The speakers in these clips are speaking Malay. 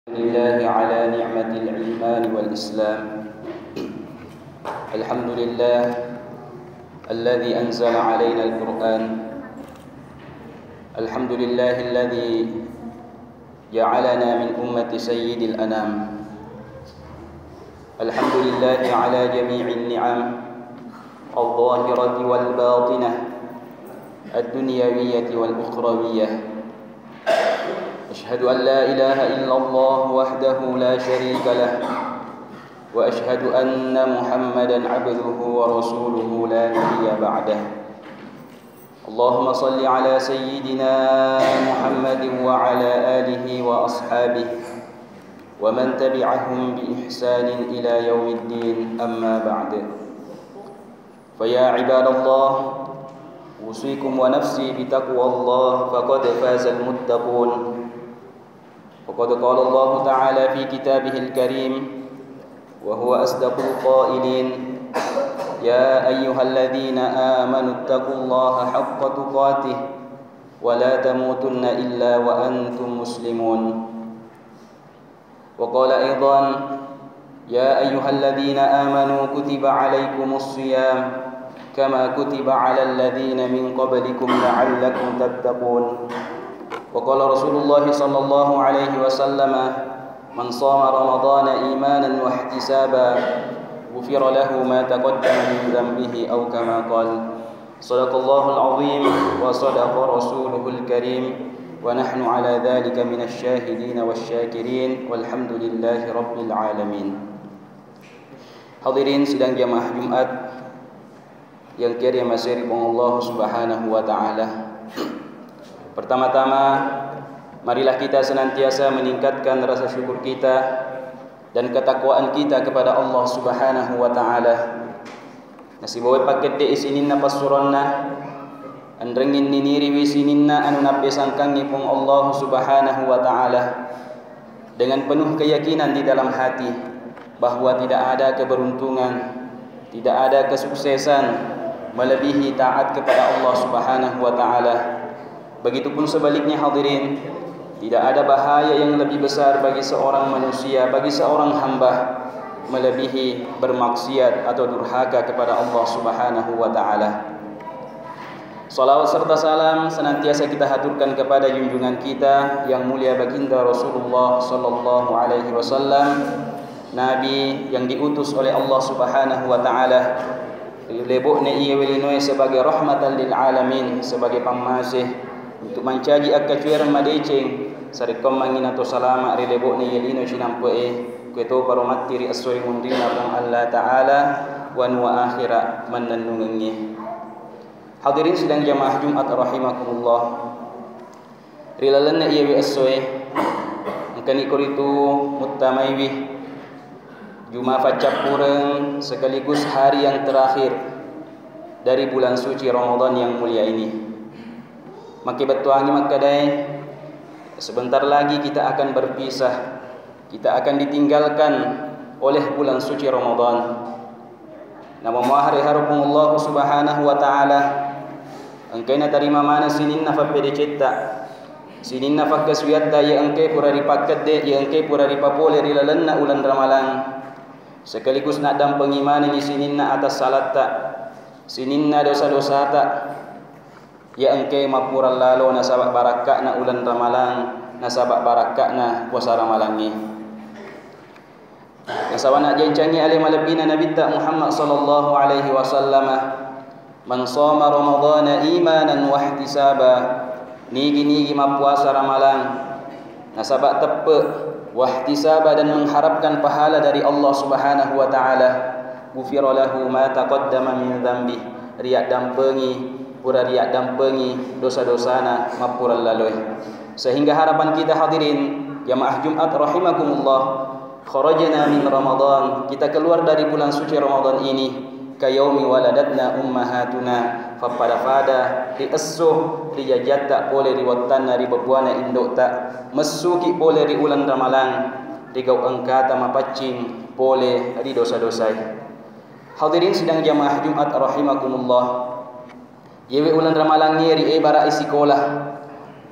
لله على نعمة الإيمان والإسلام. الحمد لله الذي أنزل علينا القرآن. الحمد لله الذي جعلنا من أمة سيد الأنام. الحمد لله على جميع النعم الظاهرة والباطنة الدنيوية والأخروية. أشهد أن لا إله إلا الله وحده لا شريك له، وأشهد أن محمدا عبده ورسوله لا نبي بعده. اللهم صل على سيدنا محمد وعلى آله وأصحابه ومن تبعهم بإحسان إلى يوم الدين، أما بعد. فيا عباد الله، أوصيكم ونفسي بتقوى الله فقد فاز المتقون. وقد قال الله تعالى في كتابه الكريم وهو أصدق القائلين: يا أيها الذين آمنوا اتقوا الله حق تقاته ولا تموتن إلا وأنتم مسلمون. وقال أيضا: يا أيها الذين آمنوا كتب عليكم الصيام كما كتب على الذين من قبلكم لعلكم تتقون. وقال رسول الله صلى الله عليه وسلم: من صام رمضان إيمانا واحتسابا غفر له ما تقدم من ذنبه، أو كما قال. صدق الله العظيم وصدق رسوله الكريم، ونحن على ذلك من الشاهدين والشاكرين، والحمد لله رب العالمين. Hadirin sidang jamaah Jumat yang dirahmati Allah Subhanahu wa taala. Pertama-tama, marilah kita senantiasa meningkatkan rasa syukur kita dan ketakwaan kita kepada Allah Subhanahu wa taala. Nasibawe paket de isininna pasuronna andrengin niniri wisininna anu nape sangkangipun Allah Subhanahu wa taala dengan penuh keyakinan di dalam hati bahwa tidak ada keberuntungan, tidak ada kesuksesan melebihi taat kepada Allah Subhanahu wa taala. Begitupun sebaliknya hadirin, tidak ada bahaya yang lebih besar bagi seorang manusia, bagi seorang hamba melebihi bermaksiat atau durhaka kepada Allah Subhanahu wa taala. Salawat serta salam senantiasa kita haturkan kepada junjungan kita yang mulia baginda Rasulullah sallallahu alaihi wasallam, nabi yang diutus oleh Allah Subhanahu wa taala. Leboknya ia welinoe sebagai rahmatan lil alamin, sebagai pangmasih untuk mencaji akacueran madeceng sarikom mangin atau salama rileboknya yelino sinampoe keto paromati ri asoi mundina pang Allah taala wan wa akhira manannungengi. Hadirin sidang jamaah Jumat rahimakumullah. Rilalanna ia wi asoi angkani kuritu muttamaywi Juma facap pureng sekaligus hari yang terakhir dari bulan suci Ramadan yang mulia ini. Maki betuangi makadai sebentar lagi kita akan berpisah. Kita akan ditinggalkan oleh bulan suci Ramadan. Nama mahari harapumullah Subhanahu wa taala angkaina tarima mana sininna fa pedecetta sininna fa kaswiatta ya angkai pura dipaket de ya angkai pura dipapole rilalanna ulan ramalan. Sekaligus nak dam pengimanan di sininna atas salatta, sininna dosa-dosa tak, ya engke mapural lalo nasabak barakak na ulan ramalang, nasabak barakak na puasa ramalangi. Nasawana jencangi alim alabina Nabi Muhammad sallallahu alaihi wasallam, man shoma ramadhana imanan wa ihtisaba, nigi mapuasa ramalang, nasabak tepe wahtisaba dan mengharapkan pahala dari Allah Subhanahu wa taala, ghufira lahu ma taqaddama min dzambi, riak dampengi pura riak dampengi dosa-dosana mapural lalui. Sehingga harapan kita hadirin jamaah Jumat rahimakumullah, kharajna min Ramadan, kita keluar dari bulan suci Ramadan ini kayaumi waladatna ummahatuna, fapada di esuh di jajatta boleh riwattanna ri bebuana induk tak mesuki boleh ri ulan ramalang di gau angkata mapacing boleh di dosa-dosa. Hadirin sidang jamaah Jumat rahimakumullah, yewe ulan ramalang ni ri ibarat sekolah.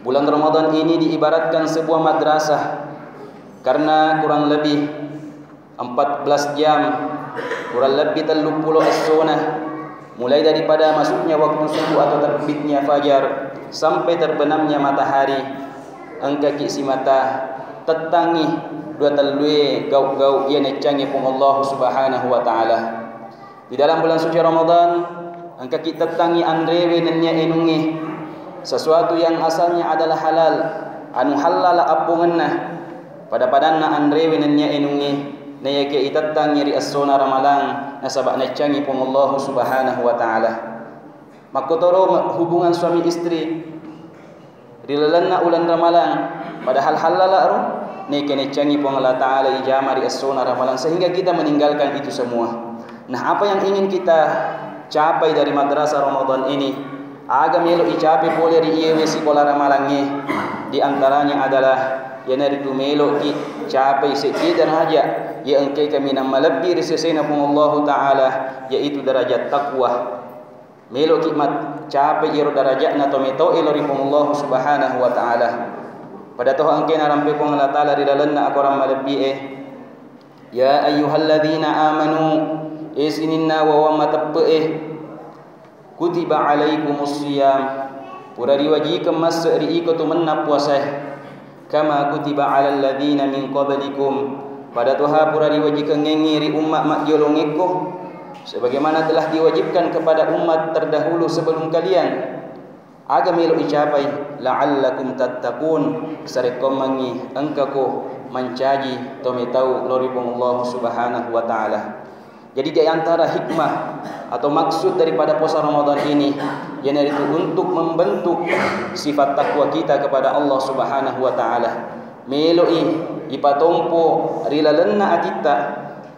Bulan Ramadan ini diibaratkan sebuah madrasah karena kurang lebih 14 jam, kurang lebih 30 as-sunnah, mulai daripada masuknya waktu subuh atau terbitnya fajar sampai terbenamnya matahari, engka ki si mata tetangi dua telue gau-gau ia necangi pun Allah Subhanahu wa taala. Di dalam bulan suci Ramadan engka ki tetangi andrewe nenya enungi sesuatu yang asalnya adalah halal, anu halal apungenna pada padanna andrewe nenya enungi naya ke itatang nyeri as-sunnah ramalang nasabak necangi pun Allah Subhanahu wa taala. Makotoro hubungan suami istri rilalanna ulan ramalang padahal halal aro ne ke necangi pun Allah taala ijama ri as-sunnah ramalang sehingga kita meninggalkan itu semua. Nah, apa yang ingin kita capai dari madrasah Ramadan ini? Aga melo icapai boleh ri ieu sekolah ramalangnya. Di antaranya adalah yang itu melo ki capai sekian deraja ya engke kami nama lebih risesena pun Allah taala yaitu derajat takwa. Melo ki mat capai iro derajatna to meto ilori pun Allah Subhanahu wa taala. Pada toh engke narampe pun Allah taala di dalamna akoram lebih ya ayyuhalladzina amanu isininna wa matappe kutiba alaikumus siyam pura diwajibkan masuk ri iko tu menna puasa kama kutiba alal ladzina min qablikum pada tuha pura diwajibkan ngengiri umat mak jolong eko sebagaimana telah diwajibkan kepada umat terdahulu sebelum kalian. Aga melo icapai la'allakum tattaqun sarekom mangi engkako mencaji tometau loripun Allah Subhanahu wa taala. Jadi di antara hikmah atau maksud daripada puasa Ramadan ini yaitu untuk membentuk sifat takwa kita kepada Allah Subhanahu wa taala. Meloi ipatompo rilalenna atita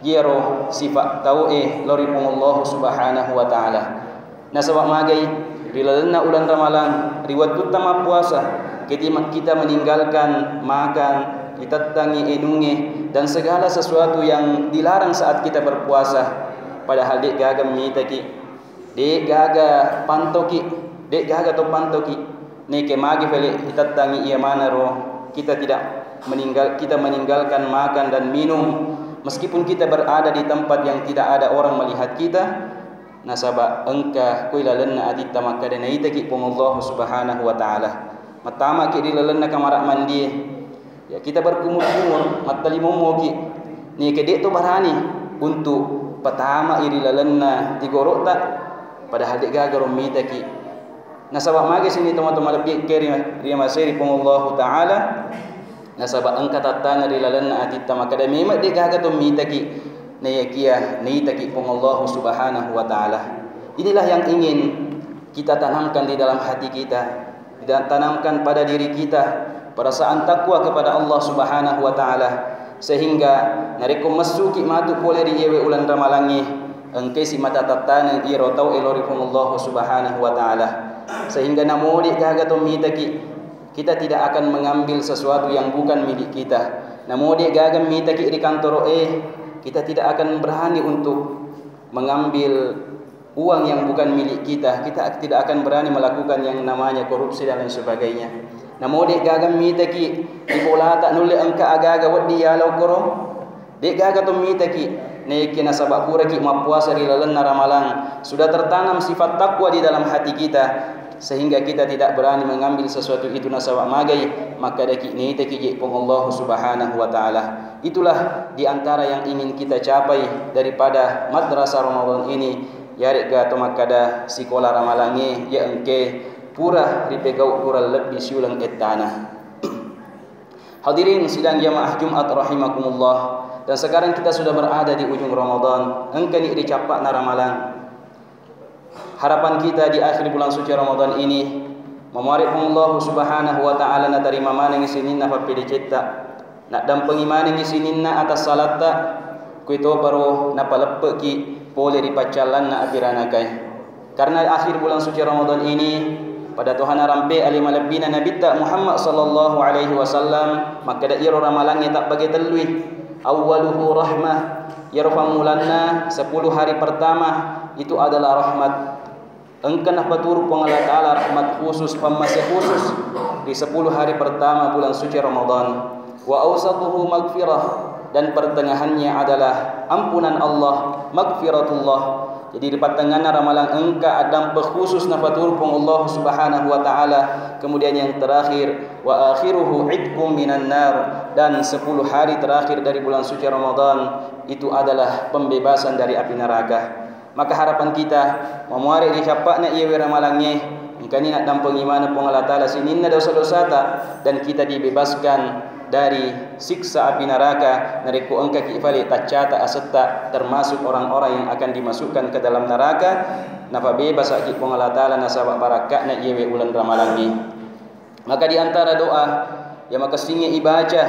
jero sifat taue loripun Allah Subhanahu wa taala. Nah, sebab magai rilalenna ulan ramalan riwat utama puasa kita meninggalkan makan ditatangi enunge dan segala sesuatu yang dilarang saat kita berpuasa. Padahal dek gaga mitaki, dek gaga pantoki, dek gaga to pantoki neke magi pele ditatangi ia mana ro kita meninggalkan makan dan minum meskipun kita berada di tempat yang tidak ada orang melihat kita. Nasaba engka kuilalenna adita makadana itaki pun Allah Subhanahu wa taala. Matama ki dilalenna kamarak mandi ya kita berkumur-kumur matali momoki ni kedek tu barani untuk pertama iri lalenna digorok tak padahal dek gagarom mitaki. Nasabak magi sini teman-teman lebih keri dia masih pun Allah taala nasabak engka tatana ri lalenna atita makada memang dek gagatom mitaki ne kia ni taki pun Allah Subhanahu wa taala. Inilah yang ingin kita tanamkan di dalam hati kita dan tanamkan pada diri kita perasaan takwa kepada Allah Subhanahu wa taala sehingga nareko masuki matu pole ri yewe ulan ramalangi engke si mata tatana iro tau eloripun Allah Subhanahu wa taala sehingga namodi gaga to mitaki kita tidak akan mengambil sesuatu yang bukan milik kita. Namodi gaga mitaki ri kantoro kita tidak akan berani untuk mengambil uang yang bukan milik kita. Kita tidak akan berani melakukan yang namanya korupsi dan lain sebagainya. Namo dek gagam mitaki di bola tak nulle angka aga-aga wadi ya law koro dek gaga to mitaki ne kina sabak pura ki mapuasa ri lalenna ramalang sudah tertanam sifat takwa di dalam hati kita sehingga kita tidak berani mengambil sesuatu itu nasabak magai maka daki ne taki je pun Allah Subhanahu wa taala. Itulah di antara yang ingin kita capai daripada madrasah Ramadan ini yarek ga to makada sekolah ramalange ya engke pura dipegau pura lebih siulang etana. Hadirin sidang jamaah Jumat rahimakumullah. Dan sekarang kita sudah berada di ujung Ramadan. Engkau ni dicapak na ramalan. Harapan kita di akhir bulan suci Ramadan ini memorik Allah Subhanahu wa taala na terima manang isininna papili cetta. Nak dampeng iman isininna atas salat ta kuito baro napaleppe ki boleh dipacalan na apirana kai. Karena akhir bulan suci Ramadan ini pada Tuhan rampe alima lebina Nabi tak Muhammad sallallahu alaihi wasallam maka da iro ramalangnya tak bagi telui awwaluhu rahmah yarfam mulanna 10 hari pertama itu adalah rahmat engkan batur pun Allah taala rahmat khusus pemasih khusus di 10 hari pertama bulan suci Ramadan wa awsatuhu maghfirah, dan pertengahannya adalah ampunan Allah, maghfiratullah. Jadi di pertengahan ramalan engka adam berkhusus nafaturpung Allah Subhanahu wa taala. Kemudian yang terakhir wa akhiruhu idkum minan nar, dan 10 hari terakhir dari bulan suci Ramadan itu adalah pembebasan dari api neraka. Maka harapan kita memuari di capakna ieu ramalannya engkani nak dampung iman pung Allah taala sininna dosa-dosa ta, dan kita dibebaskan dari siksa api neraka. Nariku engka kifali tacata asetta termasuk orang-orang yang akan dimasukkan ke dalam neraka. Napa bebas aki pung Allah taala nasabak barakatna ieu bulan ramalan ni. Maka di antara doa yang maka singe ibaca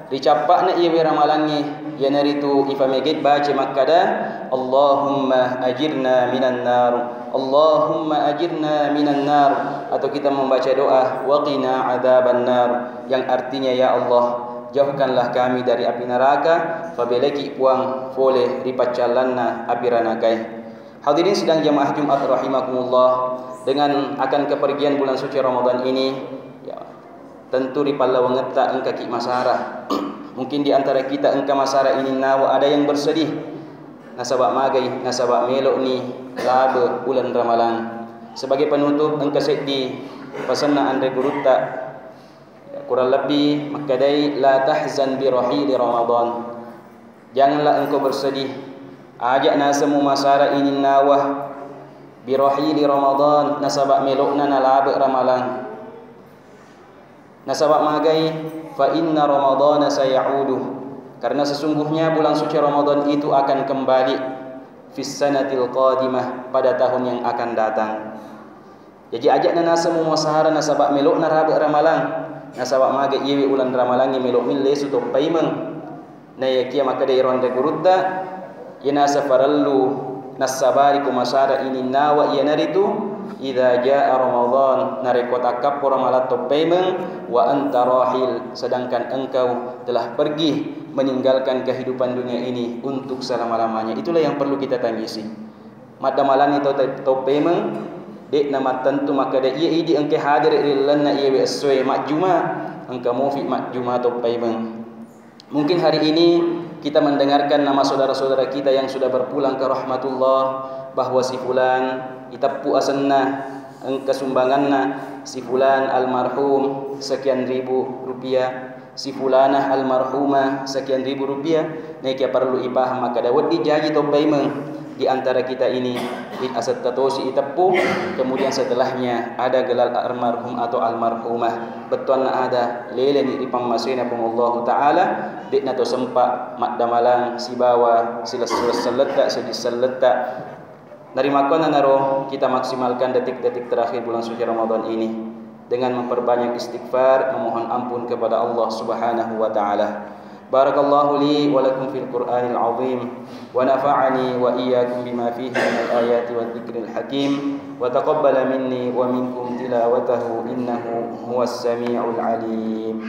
dicapakna ieu ramalan ni ya naritu ifamegit baca makada Allahumma ajirna minan nar, Allahumma ajirna minan nar, atau kita membaca doa waqina adzaban nar yang artinya ya Allah jauhkanlah kami dari api neraka, fabelaki puang boleh ripacalanna api ranakai. Hadirin sidang jamaah Jumat rahimakumullah, dengan akan kepergian bulan suci Ramadan ini ya, tentu ripalla wangeta engka ki masara. Mungkin di antara kita engka masara ini nawa ada yang bersedih nasabak magai, nasabak melok ni labe bulan ramalan. Sebagai penutup engka sedih pesanna Andre Gurutta kurang lebih makadai la tahzan bi rahil Ramadan. Janganlah engkau bersedih ajak nasamu masara ini nawah bi rahil Ramadan, nasabak melokna nalabe ramalan. Nasabak magai fa inna ramadhana sayaudu, karena sesungguhnya bulan suci Ramadan itu akan kembali fis sanatil qadimah, pada tahun yang akan datang. Jadi ajak nasa mumasahara nasabak melok narabe ramalan, nasabak mage iwi ulan ramalan ni melok min lesu to paimang na yakia maka de ronde gurutta yana safarallu nasabari kumasara ini nawa yanaritu idza jaa Ramadan narekot akap ramalan to paimang wa anta rahil, sedangkan engkau telah pergi meninggalkan kehidupan dunia ini untuk selama-lamanya. Itulah yang perlu kita tangisi. Madamalan itu topemeng dek nama tentu maka dek ia idi engke hadir ilanna ia besoi makjuma engka mufi makjuma topemeng. Mungkin hari ini kita mendengarkan nama saudara-saudara kita yang sudah berpulang ke rahmatullah, bahwa si fulan itappu asanna engka sumbanganna, si fulan almarhum sekian ribu rupiah, si fulanah almarhumah sekian ribu rupiah. Nekia perlu ipaham maka dawat dijaji topaimeng di antara kita ini asat tatosi itappu, kemudian setelahnya ada gelal almarhum atau almarhumah, betul na ada lele ni ripang masina pengullahu taala dik nato sempak mak damalang si bawa silas seleta sedis seleta. Dari makona naro kita maksimalkan detik-detik terakhir bulan suci Ramadan ini dengan memperbanyak istighfar, memohon ampun kepada Allah Subhanahu wa taala. Barakallahu li wa lakum fil Qur'anil azim wa nafa'ani wa iyyakum bima fihi minal ayati wadh-dhikril hakim wa taqabbala minni wa minkum tilawatahu innahu huwas samiul alim.